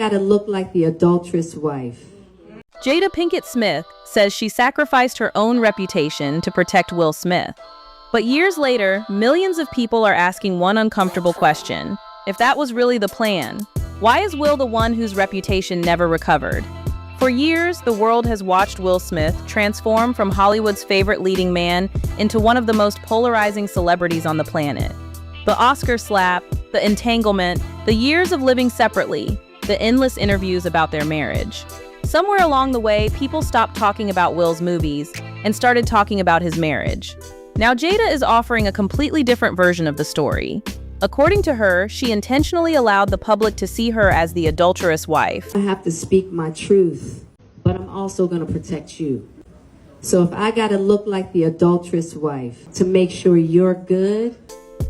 gotta look like the adulterous wife? Jada Pinkett Smith says she sacrificed her own reputation to protect Will Smith. But years later, millions of people are asking one uncomfortable question. If that was really the plan, why is Will the one whose reputation never recovered? For years, the world has watched Will Smith transform from Hollywood's favorite leading man into one of the most polarizing celebrities on the planet. The Oscar slap, the entanglement, the years of living separately, the endless interviews about their marriage. Somewhere along the way, people stopped talking about Will's movies and started talking about his marriage. Now Jada is offering a completely different version of the story. According to her, she intentionally allowed the public to see her as the adulterous wife. I have to speak my truth, but I'm also going to protect you. So if I got to look like the adulterous wife to make sure you're good.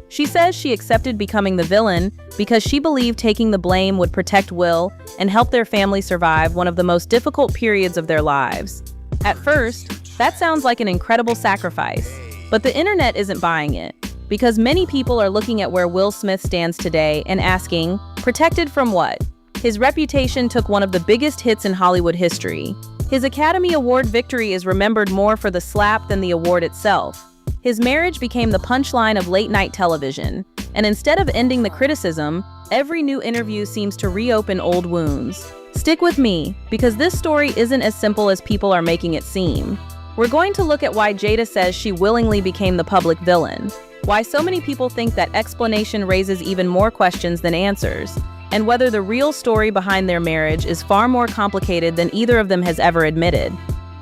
She says she accepted becoming the villain because she believed taking the blame would protect Will and help their family survive one of the most difficult periods of their lives. At first, that sounds like an incredible sacrifice, but the internet isn't buying it. Because many people are looking at where Will Smith stands today and asking, protected from what? His reputation took one of the biggest hits in Hollywood history. His Academy Award victory is remembered more for the slap than the award itself. His marriage became the punchline of late-night television, and instead of ending the criticism, every new interview seems to reopen old wounds. Stick with me, because this story isn't as simple as people are making it seem. We're going to look at why Jada says she willingly became the public villain, why so many people think that explanation raises even more questions than answers, and whether the real story behind their marriage is far more complicated than either of them has ever admitted.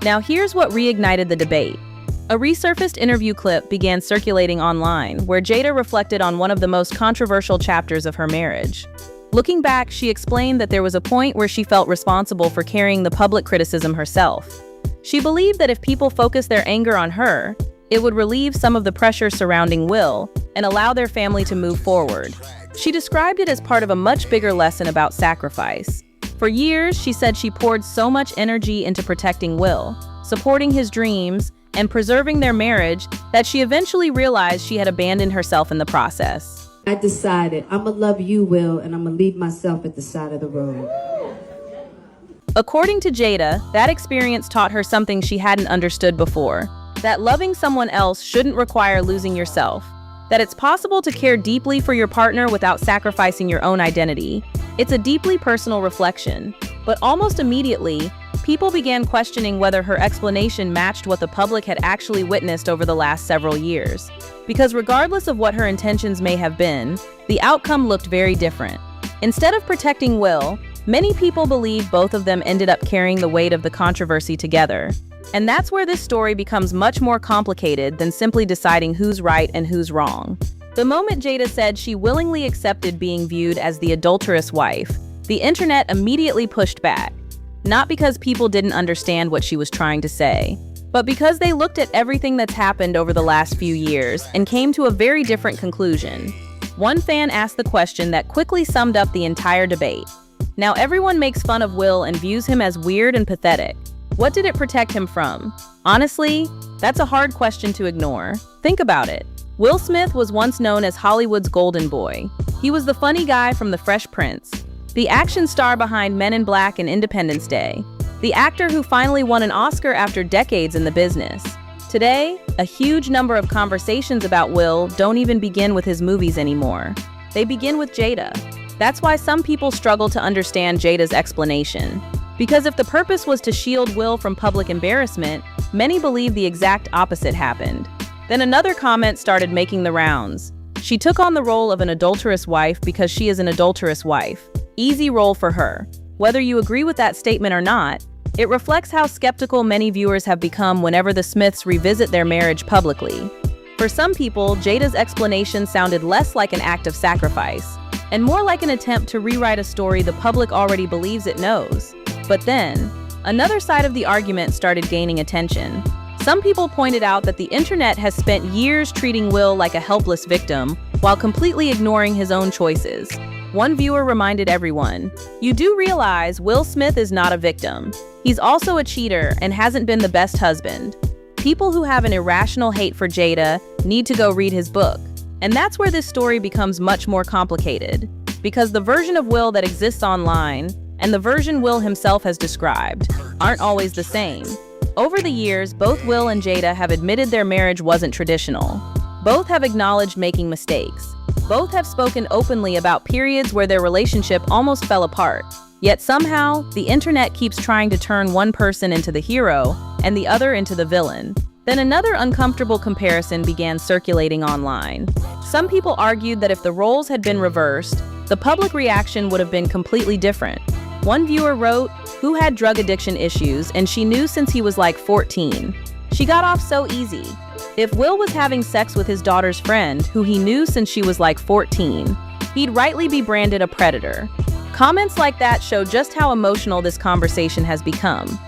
Now here's what reignited the debate. A resurfaced interview clip began circulating online where Jada reflected on one of the most controversial chapters of her marriage. Looking back, she explained that there was a point where she felt responsible for carrying the public criticism herself. She believed that if people focused their anger on her, it would relieve some of the pressure surrounding Will and allow their family to move forward. She described it as part of a much bigger lesson about sacrifice. For years, she said she poured so much energy into protecting Will, supporting his dreams, and preserving their marriage that she eventually realized she had abandoned herself in the process. I decided I'm gonna love you, Will, and I'm gonna leave myself at the side of the road. According to Jada, that experience taught her something she hadn't understood before. That loving someone else shouldn't require losing yourself. That it's possible to care deeply for your partner without sacrificing your own identity. It's a deeply personal reflection. But almost immediately, people began questioning whether her explanation matched what the public had actually witnessed over the last several years. Because regardless of what her intentions may have been, the outcome looked very different. Instead of protecting Will, many people believe both of them ended up carrying the weight of the controversy together. And that's where this story becomes much more complicated than simply deciding who's right and who's wrong. The moment Jada said she willingly accepted being viewed as the adulterous wife, the internet immediately pushed back. Not because people didn't understand what she was trying to say, but because they looked at everything that's happened over the last few years and came to a very different conclusion. One fan asked the question that quickly summed up the entire debate. Now everyone makes fun of Will and views him as weird and pathetic. What did it protect him from? Honestly, that's a hard question to ignore. Think about it. Will Smith was once known as Hollywood's golden boy. He was the funny guy from The Fresh Prince, the action star behind Men in Black and Independence Day, the actor who finally won an Oscar after decades in the business. Today, a huge number of conversations about Will don't even begin with his movies anymore. They begin with Jada. That's why some people struggle to understand Jada's explanation. Because if the purpose was to shield Will from public embarrassment, many believe the exact opposite happened. Then another comment started making the rounds. She took on the role of an adulterous wife because she is an adulterous wife. Easy role for her. Whether you agree with that statement or not, it reflects how skeptical many viewers have become whenever the Smiths revisit their marriage publicly. For some people, Jada's explanation sounded less like an act of sacrifice, and more like an attempt to rewrite a story the public already believes it knows. But then, another side of the argument started gaining attention. Some people pointed out that the internet has spent years treating Will like a helpless victim, while completely ignoring his own choices. One viewer reminded everyone, "You do realize Will Smith is not a victim. He's also a cheater and hasn't been the best husband." People who have an irrational hate for Jada need to go read his book. And that's where this story becomes much more complicated. Because the version of Will that exists online, and the version Will himself has described, aren't always the same. Over the years, both Will and Jada have admitted their marriage wasn't traditional. Both have acknowledged making mistakes. Both have spoken openly about periods where their relationship almost fell apart. Yet somehow, the internet keeps trying to turn one person into the hero and the other into the villain. Then another uncomfortable comparison began circulating online. Some people argued that if the roles had been reversed, the public reaction would have been completely different. One viewer wrote, "Who had drug addiction issues and she knew since he was like 14. She got off so easy." If Will was having sex with his daughter's friend, who he knew since she was like 14, he'd rightly be branded a predator. Comments like that show just how emotional this conversation has become.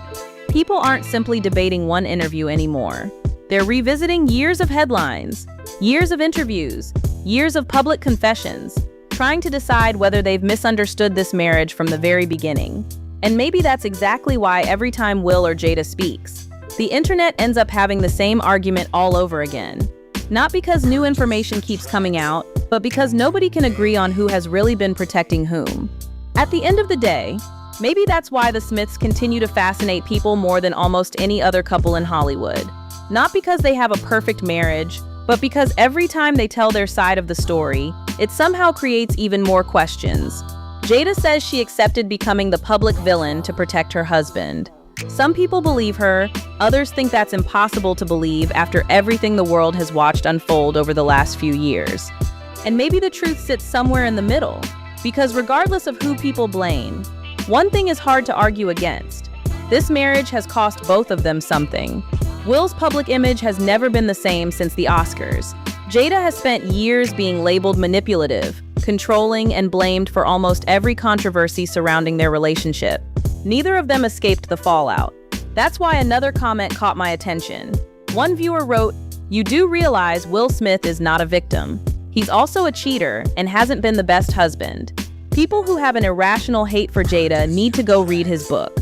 People aren't simply debating one interview anymore. They're revisiting years of headlines, years of interviews, years of public confessions, trying to decide whether they've misunderstood this marriage from the very beginning. And maybe that's exactly why every time Will or Jada speaks, the internet ends up having the same argument all over again. Not because new information keeps coming out, but because nobody can agree on who has really been protecting whom. At the end of the day, maybe that's why the Smiths continue to fascinate people more than almost any other couple in Hollywood. Not because they have a perfect marriage, but because every time they tell their side of the story, it somehow creates even more questions. Jada says she accepted becoming the public villain to protect her husband. Some people believe her, others think that's impossible to believe after everything the world has watched unfold over the last few years. And maybe the truth sits somewhere in the middle, because regardless of who people blame, one thing is hard to argue against. This marriage has cost both of them something. Will's public image has never been the same since the Oscars. Jada has spent years being labeled manipulative, controlling, and blamed for almost every controversy surrounding their relationship. Neither of them escaped the fallout. That's why another comment caught my attention. One viewer wrote, "You do realize Will Smith is not a victim. He's also a cheater and hasn't been the best husband. People who have an irrational hate for Jada need to go read his book."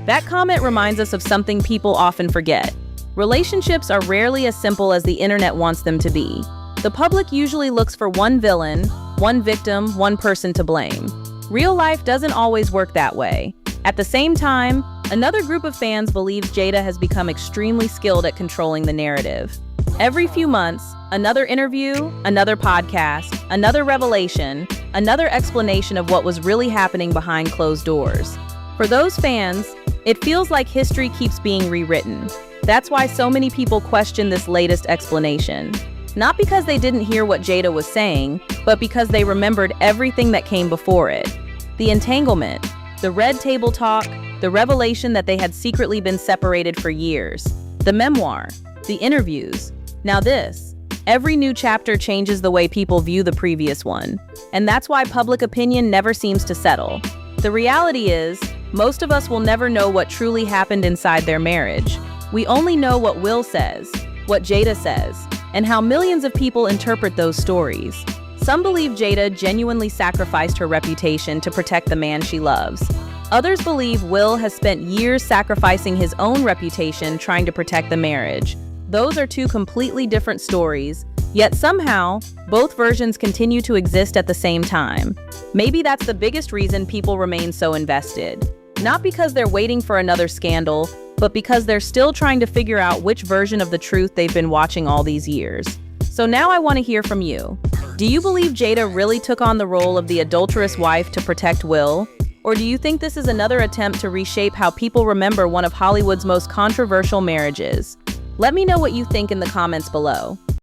That comment reminds us of something people often forget. Relationships are rarely as simple as the internet wants them to be. The public usually looks for one villain, one victim, one person to blame. Real life doesn't always work that way. At the same time, another group of fans believes Jada has become extremely skilled at controlling the narrative. Every few months, another interview, another podcast, another revelation, another explanation of what was really happening behind closed doors. For those fans, it feels like history keeps being rewritten. That's why so many people question this latest explanation. Not because they didn't hear what Jada was saying, but because they remembered everything that came before it. The entanglement, the red table talk, the revelation that they had secretly been separated for years, the memoir, the interviews. Now this, every new chapter changes the way people view the previous one. And that's why public opinion never seems to settle. The reality is, most of us will never know what truly happened inside their marriage. We only know what Will says, what Jada says, and how millions of people interpret those stories. Some believe Jada genuinely sacrificed her reputation to protect the man she loves. Others believe Will has spent years sacrificing his own reputation trying to protect the marriage. Those are two completely different stories, yet somehow, both versions continue to exist at the same time. Maybe that's the biggest reason people remain so invested. Not because they're waiting for another scandal, but because they're still trying to figure out which version of the truth they've been watching all these years. So now I want to hear from you. Do you believe Jada really took on the role of the adulterous wife to protect Will? Or do you think this is another attempt to reshape how people remember one of Hollywood's most controversial marriages? Let me know what you think in the comments below.